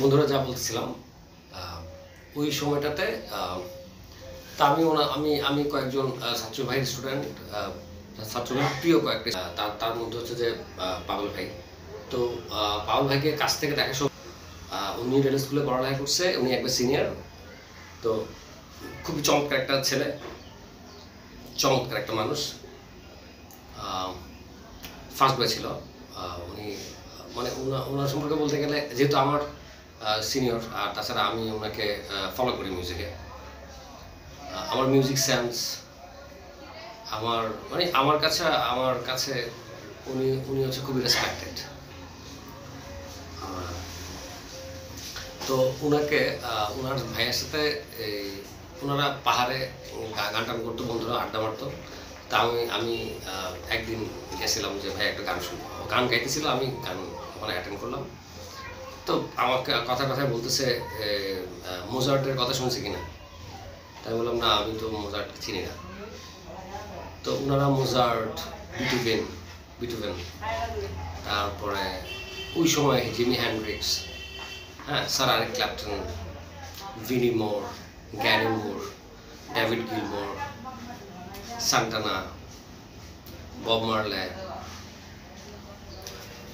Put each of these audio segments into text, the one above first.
বন্ধুরা যা বলতেছিলাম ওই সময়টাতে তা আমি কয়েকজন ছাত্র ভাইয়ের স্টুডেন্ট ছাত্রদের প্রিয় কয়েকটা তার মধ্যে হচ্ছে যে পাগল ভাই। তো পাগল ভাইকে কাছ থেকে দেখা সব উনি রেল স্কুলে পড়ালেখা করছে, উনি একবার সিনিয়র। তো খুবই চমৎকার একটা ছেলে, চমৎকার একটা মানুষ। ফার্স্ট বয় ছিল উনি, মানে ওনার সম্পর্কে বলতে গেলে যেহেতু আমার সিনিয়র, আর তাছাড়া আমি ওনাকে ফলো করি মিউজিকে। আমার মিউজিক সেন্স আমার কাছে উনি হচ্ছে খুবই রেসপেক্টেড। তো ওনাকে ওনার ভাইয়ের সাথে ওনারা পাহাড়ে গান টান করতো, বন্ধুরা আড্ডা মারতো। তা আমি একদিন গেছিলাম যে ভাই একটা গান শুনবো, গান গাইতেছিল, আমি গান ওখানে অ্যাটেন্ড করলাম। তো আমাকে কথায় বলতেছে মোজার্টের কথা শুনছি কিনা। তাই বললাম না, আমি তো মোজার্ট চিনি না। তো ওনারা মোজার্ট, বিটুভেন, তারপরে ওই সময় জিমি হ্যান্ড্রিক্স, হ্যাঁ, স্যার এরিক ক্ল্যাপটন, ভিনি মোর, গ্যারি মুর, ডেভিড গিলমোর, সান্টানা, বব মার্লে,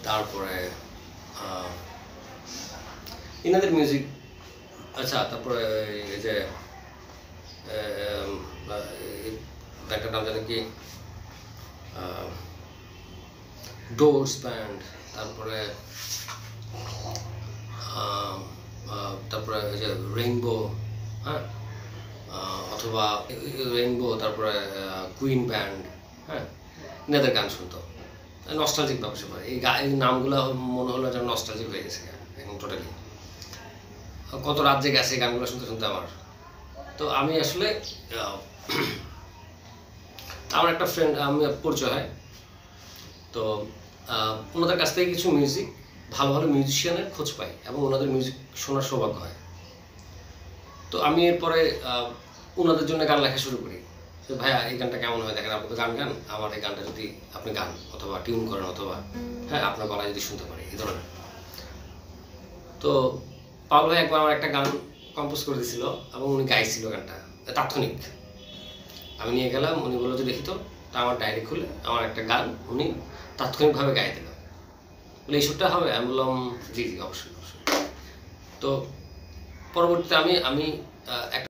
তারপরে ইনাদের মিউজিক। আচ্ছা, তারপরে এই যে ব্যান্ডটার নাম জানি কি, ডোরস ব্যান্ড, তারপরে ওই যে রেইনবো, হ্যাঁ, অথবা রেইনবো, তারপরে কুইন ব্যান্ড, হ্যাঁ, এনাদের গান শুনতো। নস্টালজিক ব্যাপার স্যাপার, এই নামগুলো মনে হলো যেন নস্টালজিক হয়ে গেছে এখন টোটালি। কত রাত যে গেছে গানগুলো শুনতে শুনতে আমার। তো আমি আসলে আমার একটা ফ্রেন্ড, আমি পরিচয় হয়, তো ওনাদের কাছ থেকে কিছু ভালো ভালো মিউজিশিয়ানের খোঁজ পাই এবং ওনাদের মিউজিক শোনার সৌভাগ্য হয়। তো আমি এরপরে ওনাদের জন্য গান লেখা শুরু করি। ভাইয়া এই গানটা কেমন হয় দেখেন, আপনি তো গান আমার এই গানটা যদি আপনি গান অথবা টিউন করেন, অথবা হ্যাঁ আপনার গলায় যদি শুনতে পারি, এই ধরনের। তো পাউল ভাই একবার আমার একটা গান কম্পোজ করে দিয়েছিল এবং উনি গাইছিল গানটা তাৎক্ষণিক। আমি নিয়ে গেলাম, উনি বললো যে দেখি তো। তা আমার ডায়েরি খুলে আমার একটা গান উনি তাৎক্ষণিকভাবে গাই দিল, বলে এই সুরটা হবে। আমি বললাম জি জি, অবশ্যই। তো পরবর্তীতে আমি একটা